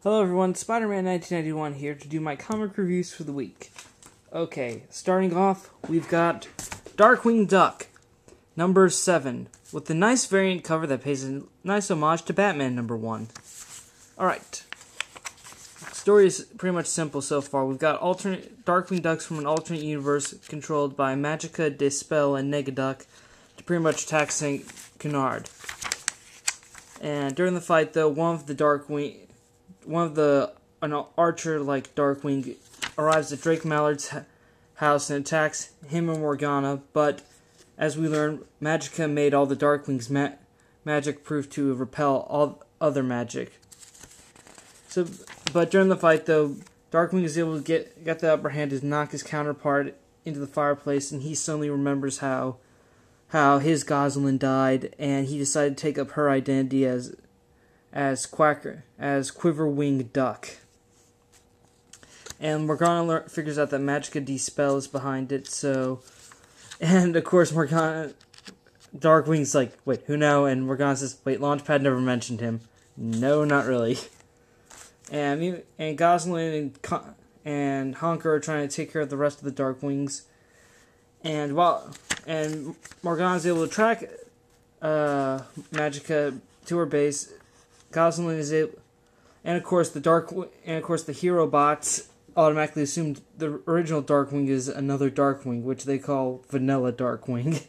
Hello everyone, Spiderman 1991 here to do my comic reviews for the week. Okay, starting off, we've got Darkwing Duck, number 7, with a nice variant cover that pays a nice homage to Batman number 1. Alright, story is pretty much simple so far. We've got alternate Darkwing Ducks from an alternate universe controlled by Magica, Dispel, and Negaduck to pretty much attack St. Canard. And during the fight, though, an archer like Darkwing arrives at Drake Mallard's house and attacks him and Morgana, but as we learn, Magica made all the Darkwing's magic proof to repel all other magic. But during the fight, though, Darkwing is able to get the upper hand to knock his counterpart into the fireplace, and he suddenly remembers how his Gosalyn died, and he decided to take up her identity as Quiverwing Duck. And Morgana figures out that Magica Dispel is behind it, and of course Darkwing's like, wait, who now? And Morgana says, wait, Launchpad never mentioned him. No, not really. And Gosalyn and Honker are trying to take care of the rest of the Darkwings. And Morgana's able to track Magica to her base. Gosalyn is able, and of course the hero bots automatically assumed the original Darkwing is another Darkwing, which they call Vanilla Darkwing.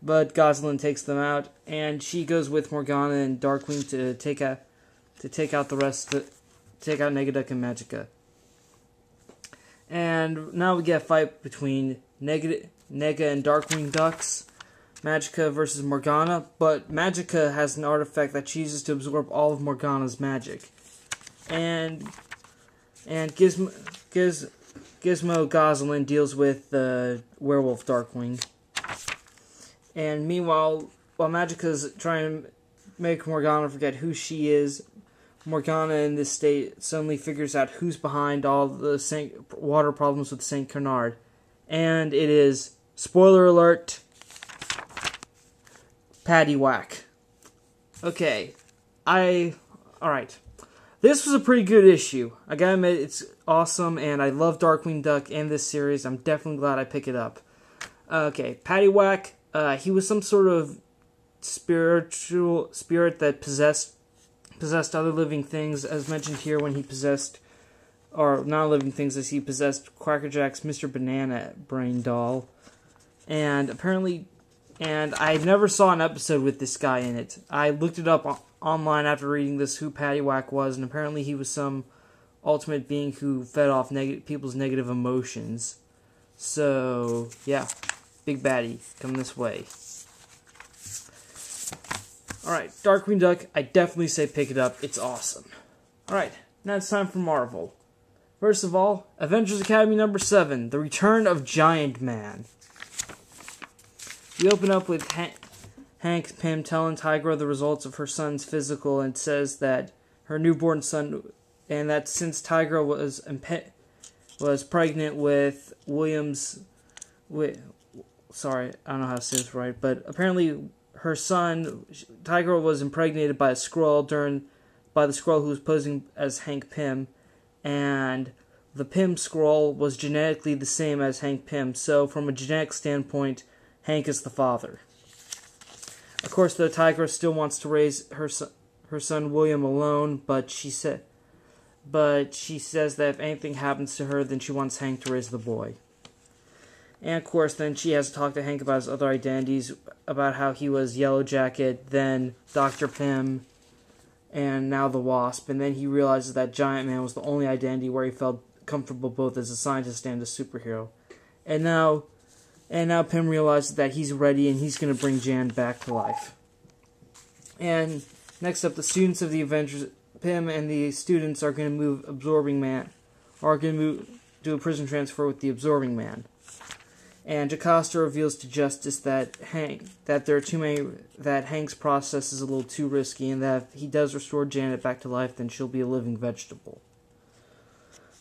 But Gosalyn takes them out, and she goes with Morgana and Darkwing to take out Negaduck and Magica. And now we get a fight between Nega and Darkwing Ducks. Magica versus Morgana, but Magica has an artifact that she uses to absorb all of Morgana's magic. And Gizmo Gosalyn deals with the werewolf Darkwing. And meanwhile, while Magica's trying to make Morgana forget who she is, Morgana in this state suddenly figures out who's behind all the water problems with St. Canard. And it is, spoiler alert, Paddywhack. Okay, alright. This was a pretty good issue. I gotta admit, it's awesome, and I love Darkwing Duck and this series. I'm definitely glad I picked it up. Okay, Paddywhack, he was some sort of spiritual spirit that possessed other living things, as mentioned here when he possessed, or non-living things, as he possessed Quackerjack's Mr. Banana Brain doll. And I never saw an episode with this guy in it. I looked it up online after reading this, who Paddywhack was, and apparently he was some ultimate being who fed off people's negative emotions. So, yeah, big baddie, come this way. Alright, Darkwing Duck, I definitely say pick it up, it's awesome. Alright, now it's time for Marvel. First of all, Avengers Academy number 7, The Return of Giant Man. We open up with Hank Pym telling Tigra the results of her son's physical, and says that her newborn son, and that since Tigra was pregnant with sorry, I don't know how to say this right, but apparently her son, Tigra, was impregnated by a Skrull by the Skrull who was posing as Hank Pym, and the Pym Skrull was genetically the same as Hank Pym, so from a genetic standpoint, Hank is the father. Of course, though, Tigra still wants to raise her son William alone, but she says that if anything happens to her, then she wants Hank to raise the boy. And of course, then she has to talk to Hank about his other identities, about how he was Yellow Jacket, then Dr. Pym, and now the Wasp. And then he realizes that Giant Man was the only identity where he felt comfortable both as a scientist and a superhero. And now Pym realizes that he's ready and he's going to bring Jan back to life. And next up, the students of the Avengers, Pym and the students are going to move Absorbing Man, do a prison transfer with the Absorbing Man. And Jocasta reveals to Justice that Hank's process is a little too risky, and that if he does restore Janet back to life, then she'll be a living vegetable.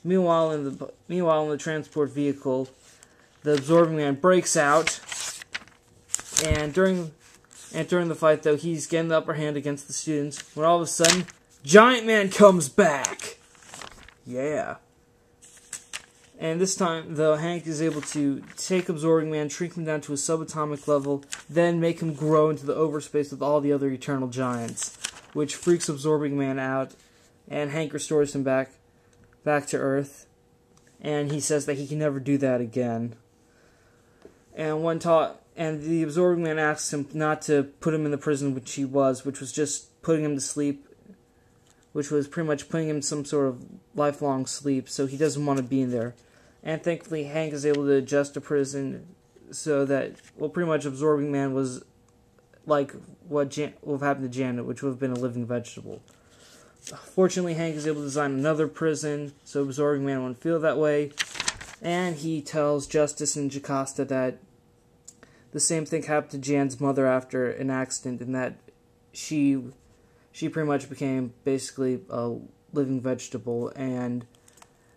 Meanwhile, in the transport vehicle, the Absorbing Man breaks out, and during the fight, though, he's getting the upper hand against the students, when all of a sudden, Giant Man comes back! Yeah. And this time, though, Hank is able to take Absorbing Man, shrink him down to a subatomic level, then make him grow into the overspace with all the other Eternal Giants, which freaks Absorbing Man out, and Hank restores him back to Earth, and he says that he can never do that again. And the Absorbing Man asks him not to put him in the prison which he was, which was just putting him to sleep, which was pretty much putting him in some sort of lifelong sleep, so he doesn't want to be in there. And thankfully, Hank is able to adjust to prison so that, well, pretty much Absorbing Man was like what would have happened to Janet, which would have been a living vegetable. Fortunately, Hank is able to design another prison, so Absorbing Man won't feel that way. And he tells Justice and Jocasta that the same thing happened to Jan's mother after an accident, and that she pretty much became basically a living vegetable, and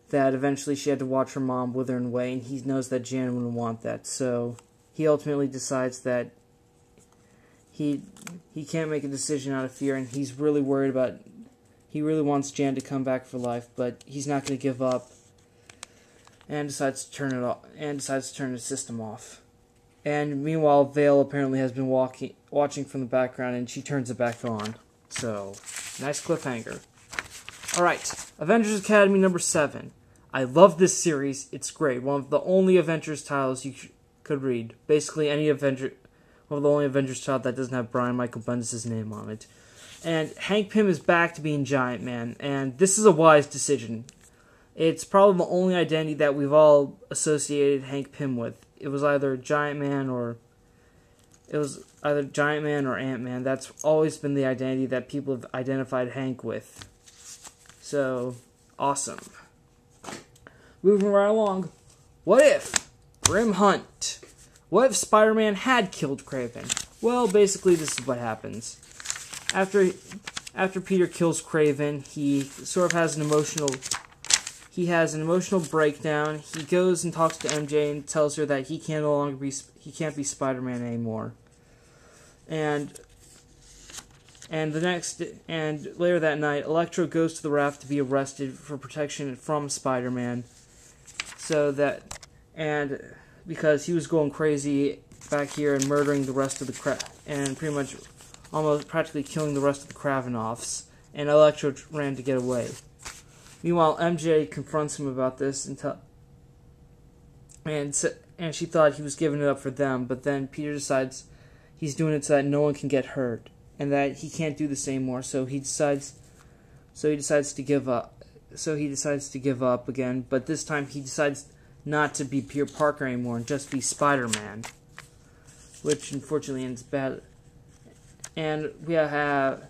that eventually she had to watch her mom wither away, and he knows that Jan wouldn't want that, so he ultimately decides that he can't make a decision out of fear, and he's really worried about, he really wants Jan to come back for life, but he's not going to give up, and decides to turn it off, and decides to turn the system off. And meanwhile, Vale apparently has been watching from the background, and she turns it back on. So, nice cliffhanger. Alright, Avengers Academy number 7. I love this series. It's great. One of the only Avengers titles you could read. Basically, one of the only Avengers titles that doesn't have Brian Michael Bendis' name on it. And Hank Pym is back to being Giant Man, and this is a wise decision. It's probably the only identity that we've all associated Hank Pym with. It was either Giant Man or Ant-Man. That's always been the identity that people have identified Hank with. So, awesome. Moving right along. What if Grim Hunt? What if Spider-Man had killed Kraven? Well, basically this is what happens. After Peter kills Kraven, he sort of has an emotional breakdown. He goes and talks to MJ and tells her that he can't be Spider-Man anymore. And later that night, Electro goes to the raft to be arrested for protection from Spider-Man. Because he was going crazy back here and murdering the rest of the and pretty much almost practically killing the rest of the Kravinoffs, and Electro ran to get away. Meanwhile, MJ confronts him about this and she thought he was giving it up for them, but then Peter decides he's doing it so that no one can get hurt, and that he can't do this anymore, so he decides to give up. So he decides to give up again, but this time he decides not to be Peter Parker anymore and just be Spider-Man, which unfortunately ends bad. And we have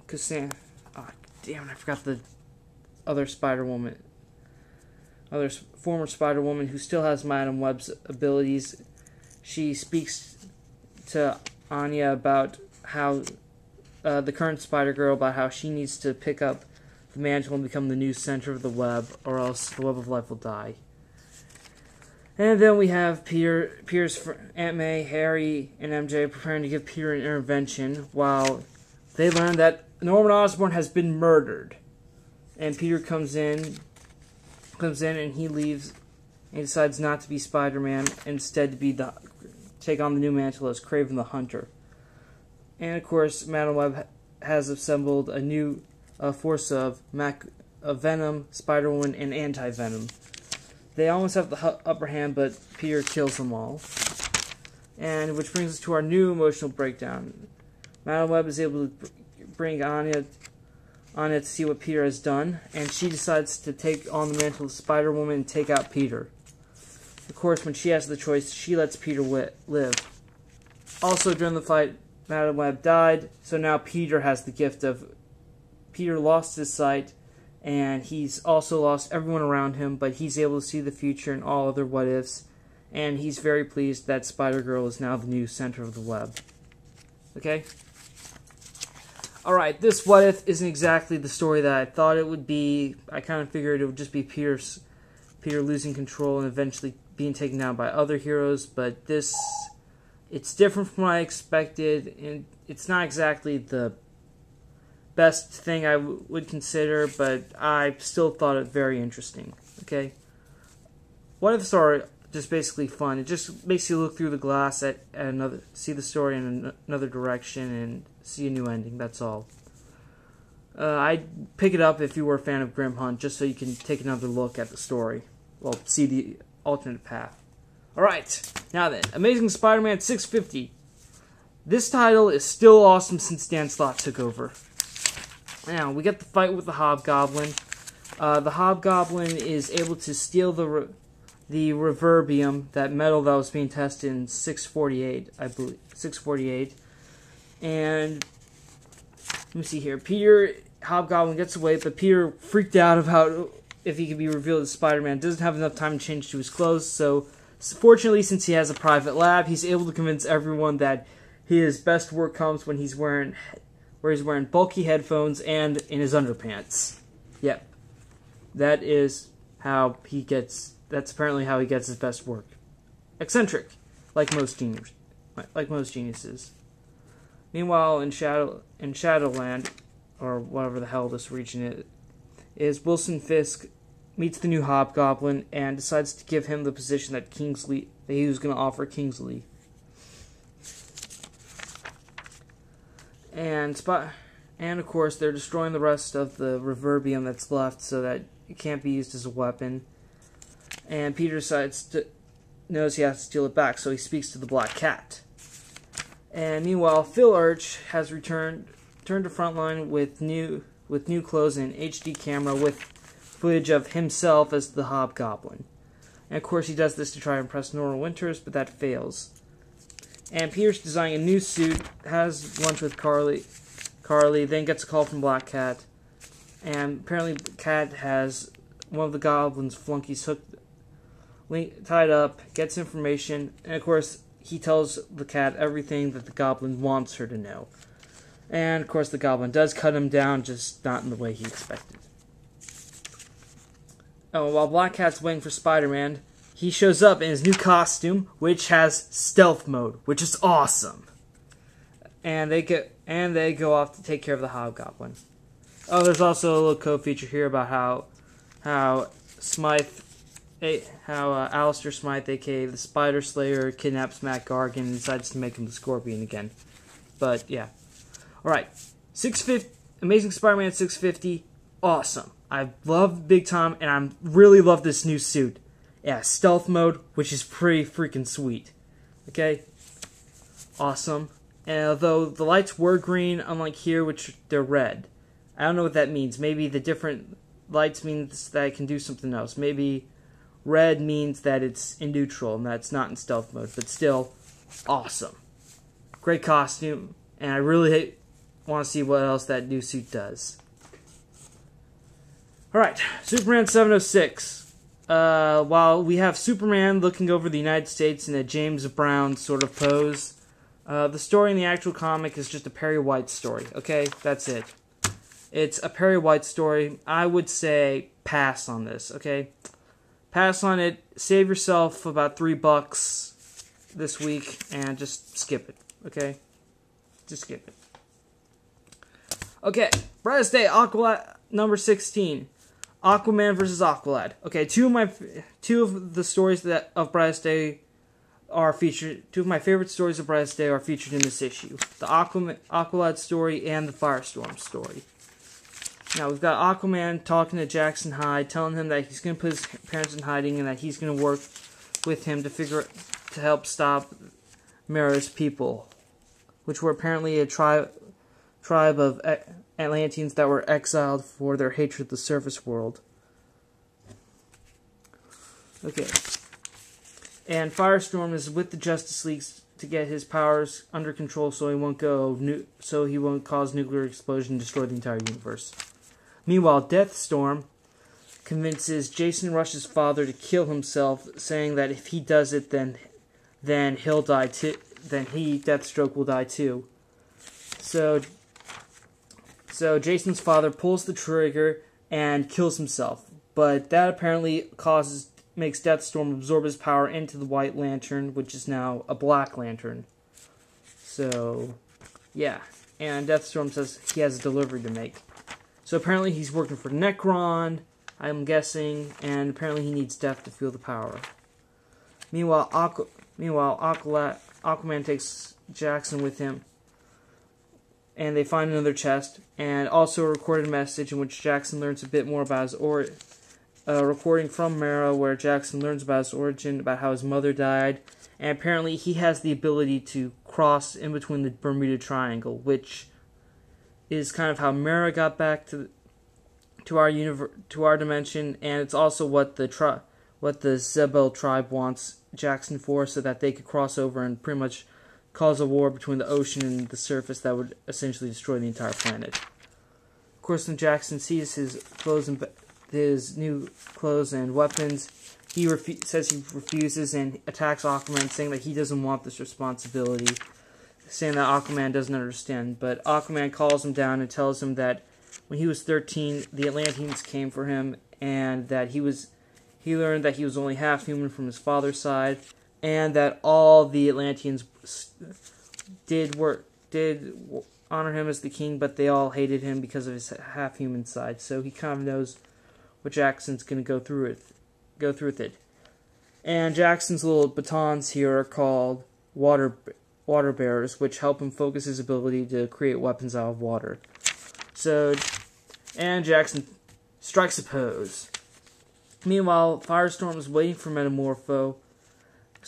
Cassandra. Oh, damn it! I forgot the other former Spider-Woman who still has Madam Web's abilities. She speaks to Anya about how the current Spider-Girl, about how she needs to pick up the mantle and become the new center of the web, or else the web of life will die. And then we have Peter's Aunt May, Harry, and MJ preparing to give Peter an intervention while they learn that Norman Osborn has been murdered. And Peter comes in and he leaves and decides not to be Spider-Man, instead to take on the new mantle as Kraven the Hunter. And of course, Madam Web has assembled a new force of Venom, Spider-Woman, and Anti-Venom. They almost have the upper hand, but Peter kills them all. And which brings us to our new emotional breakdown. Madam Web is able to bring Anya to see what Peter has done, and she decides to take on the mantle of Spider-Woman and take out Peter. Of course, when she has the choice, she lets Peter live. Also, during the fight, Madam Web died, so now Peter has the gift of... Peter lost his sight, and he's also lost everyone around him, but he's able to see the future and all other what-ifs, and he's very pleased that Spider-Girl is now the new center of the web. Okay? Alright, this what-if isn't exactly the story that I thought it would be. I kind of figured it would just be Peter losing control and eventually being taken down by other heroes, but it's different from what I expected, and it's not exactly the best thing I would consider, but I still thought it very interesting. Okay, what ifs are just basically fun. It just makes you look through the glass at another, see the story in another direction, and see a new ending. That's all. I'd pick it up if you were a fan of Grim Hunt, just so you can take another look at the story. Well, see the alternate path. Alright, now then, Amazing Spider-Man 650. This title is still awesome since Dan Slott took over. Now, we get the fight with the Hobgoblin. The Hobgoblin is able to steal the Reverbium, that metal that was being tested in 648, I believe. 648. And let me see here. Hobgoblin gets away, but Peter freaked out about if he could be revealed as Spider-Man. Doesn't have enough time to change to his clothes, so fortunately, since he has a private lab, he's able to convince everyone that his best work comes when he's wearing bulky headphones and in his underpants. Yep. That's apparently how he gets his best work. Eccentric, like most geniuses. Meanwhile, in Shadowland, or whatever the hell this region is, Wilson Fisk meets the new Hobgoblin and decides to give him the position that he was going to offer Kingsley. And of course, they're destroying the rest of the Reverbium that's left so that it can't be used as a weapon. And Peter knows he has to steal it back, so he speaks to the Black Cat. And meanwhile, Phil Urch has returned to Frontline with new clothes and an HD camera with footage of himself as the Hobgoblin. And of course, he does this to try and impress Nora Winters, but that fails. And Peter's designing a new suit, has lunch with Carly, then gets a call from Black Cat. And apparently, Cat has one of the Goblin's flunkies tied up, gets information, and of course, he tells the Cat everything that the Goblin wants her to know. And of course, the Goblin does cut him down, just not in the way he expected. Oh, while Black Cat's waiting for Spider-Man, he shows up in his new costume, which has stealth mode, which is awesome. And they go off to take care of the Hobgoblin. Oh, there's also a little co-feature here about how Alistair Smythe, aka the Spider Slayer, kidnaps Matt Gargan and decides to make him the Scorpion again. But yeah, all right, Amazing Spider-Man 650, awesome. I love Big Tom, and I really love this new suit. Yeah, stealth mode, which is pretty freaking sweet. Okay? Awesome. And although the lights were green, unlike here, which they're red. I don't know what that means. Maybe the different lights means that it can do something else. Maybe red means that it's in neutral, and that's not in stealth mode. But still, awesome. Great costume, and I really want to see what else that new suit does. Alright, Superman 706. While we have Superman looking over the United States in a James Brown sort of pose, the story in the actual comic is just a Perry White story, okay? That's it. It's a Perry White story. I would say pass on this, okay? Pass on it, save yourself about $3 this week, and just skip it, okay? Just skip it. Okay, Brightest Day, Aqualad, number 16. Aquaman versus Aqualad. Okay, two of the stories of Brightest Day are featured. Two of my favorite stories of Brightest Day are featured in this issue: the Aqualad story and the Firestorm story. Now we've got Aquaman talking to Jackson Hyde, telling him that he's going to put his parents in hiding and that he's going to work with him to help stop Mara's people, which were apparently a tribe of Atlanteans that were exiled for their hatred of the surface world. Okay. And Firestorm is with the Justice League to get his powers under control so he won't cause nuclear explosion and destroy the entire universe. Meanwhile, Deathstorm convinces Jason Rush's father to kill himself, saying that if he does it, then he'll die too. Then Deathstroke, will die too. So Jason's father pulls the trigger and kills himself, but that apparently makes Deathstorm absorb his power into the White Lantern, which is now a Black Lantern. So, yeah. and Deathstorm says he has a delivery to make. So apparently he's working for Necron, I'm guessing, and apparently he needs Death to feel the power. Meanwhile, Aquaman takes Jackson with him, and they find another chest, and also a recorded message in which Jackson learns a bit more about his origin. A recording from Mara where Jackson learns about his origin, about how his mother died, and apparently he has the ability to cross in between the Bermuda Triangle, which is kind of how Mara got back to our dimension, and it's also what the Zebel tribe wants Jackson for, so that they could cross over and pretty much cause a war between the ocean and the surface that would essentially destroy the entire planet. Of course, when Jackson sees his clothes and his new clothes and weapons, he says he refuses and attacks Aquaman, saying that he doesn't want this responsibility, saying that Aquaman doesn't understand. But Aquaman calls him down and tells him that when he was 13, the Atlanteans came for him, and that he learned that he was only half human from his father's side, and that all the Atlanteans did honor him as the king, but they all hated him because of his half-human side. So he kind of knows what Jackson's going to go through with it. And Jackson's little batons here are called water bearers, which help him focus his ability to create weapons out of water. So, and Jackson strikes a pose. Meanwhile, Firestorm is waiting for Metamorpho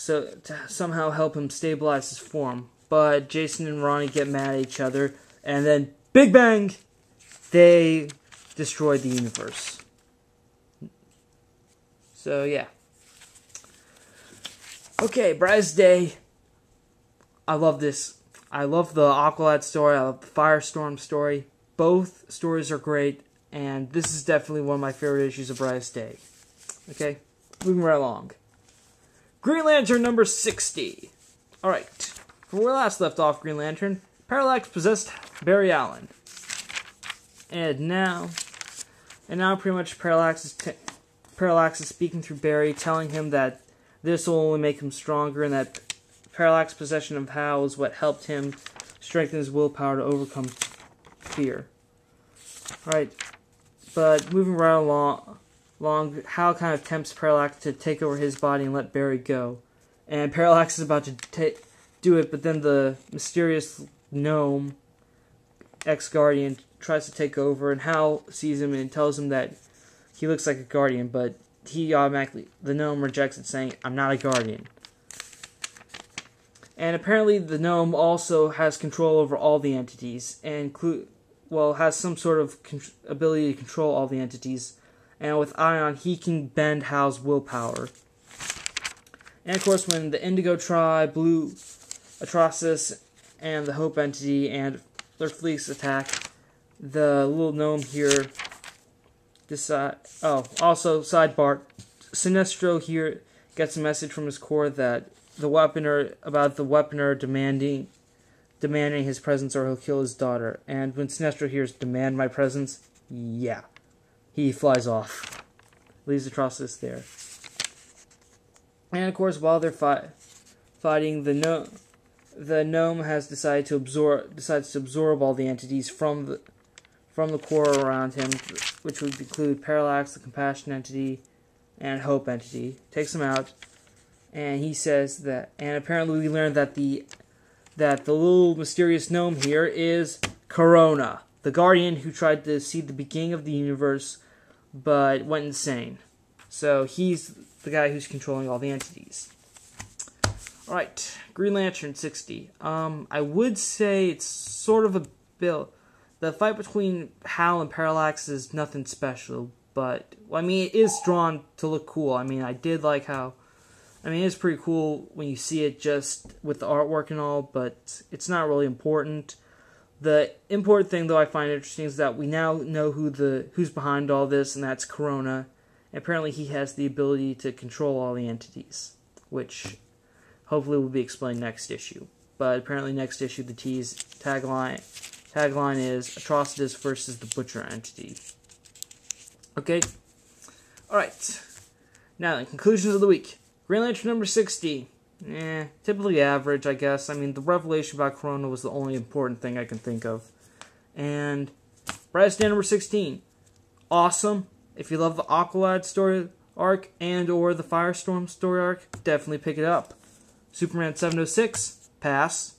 to somehow help him stabilize his form. But Jason and Ronnie get mad at each other, and then Big Bang! They destroy the universe. So, yeah. Okay, Brightest Day. I love this. I love the Aqualad story. I love the Firestorm story. Both stories are great, and this is definitely one of my favorite issues of Brightest Day. Okay, moving right along. Green Lantern number 60. Alright, from where we last left off Green Lantern, Parallax possessed Barry Allen. And now pretty much Parallax is speaking through Barry, telling him that this will only make him stronger, and that Parallax's possession of Hal is what helped him strengthen his willpower to overcome fear. Alright, but moving right along, Hal kind of tempts Parallax to take over his body and let Barry go. And Parallax is about to do it, but then the mysterious gnome, ex-Guardian, tries to take over, and Hal sees him and tells him that he looks like a Guardian, but the gnome rejects it, saying, "I'm not a Guardian." And apparently the gnome also has control over all the entities, and has some sort of ability to control all the entities. And with Ion, he can bend Hal's willpower. And of course, when the Indigo Tribe, Blue Atrocitus, and the Hope Entity and their fleets attack, the little gnome here decide. Oh, also sidebar, Sinestro here gets a message from his core that the Weaponer demanding his presence or he'll kill his daughter. And when Sinestro hears "demand my presence," yeah, he flies off, leaves Atrocitus there. And of course, while they're fighting, the gnome has decides to absorb all the entities from the core around him, which would include Parallax, the Compassion Entity, and Hope Entity. Takes them out, and he says that. And apparently, we learned that the little mysterious gnome here is Corona, the Guardian who tried to see the beginning of the universe, but went insane. So he's the guy who's controlling all the entities. Alright, Green Lantern 60. I would say it's sort of a build. The fight between Hal and Parallax is nothing special, but, well, I mean, it is drawn to look cool. I mean, I did like how, I mean, it's pretty cool when you see it just with the artwork and all, but it's not really important. The important thing, though, I find interesting is that we now know who's behind all this, and that's Corona. And apparently he has the ability to control all the entities, which hopefully will be explained next issue. But apparently next issue, the tagline is Atrocitus versus the Butcher Entity. Okay? Alright. Now then, conclusions of the week. Green Lantern number 60. typically average, I guess. I mean, the revelation about Corona was the only important thing I can think of. And Brightest number 16. Awesome. If you love the Aqualad story arc and or the Firestorm story arc, definitely pick it up. Superman 706, pass.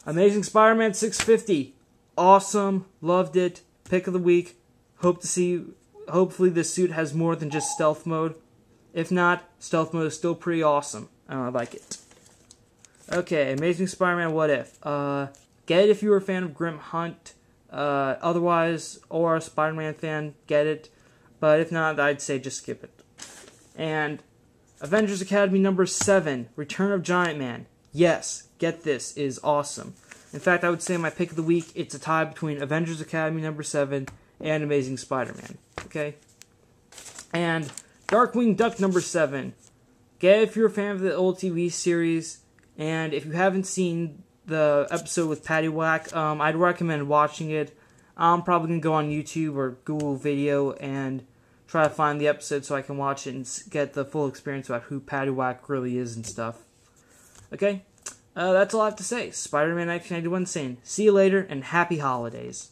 Amazing Spider-Man 650, awesome, loved it, pick of the week. Hopefully this suit has more than just stealth mode. If not, stealth mode is still pretty awesome, and I like it. Okay, Amazing Spider-Man What If. Get it if you were a fan of Grim Hunt. Otherwise, or a Spider-Man fan, get it. But if not, I'd say just skip it. And Avengers Academy number 7, Return of Giant Man. Yes, get this, is awesome. In fact, I would say my pick of the week, it's a tie between Avengers Academy number 7 and Amazing Spider-Man. Okay? And Darkwing Duck number 7. Get it if you're a fan of the old TV series. And if you haven't seen the episode with Patty Whack, I'd recommend watching it. I'm probably going to go on YouTube or Google Video and try to find the episode so I can watch it and get the full experience about who Patty Whack really is and stuff. Okay? That's all I have to say. Spider-Man 1991 saying, see you later and happy holidays.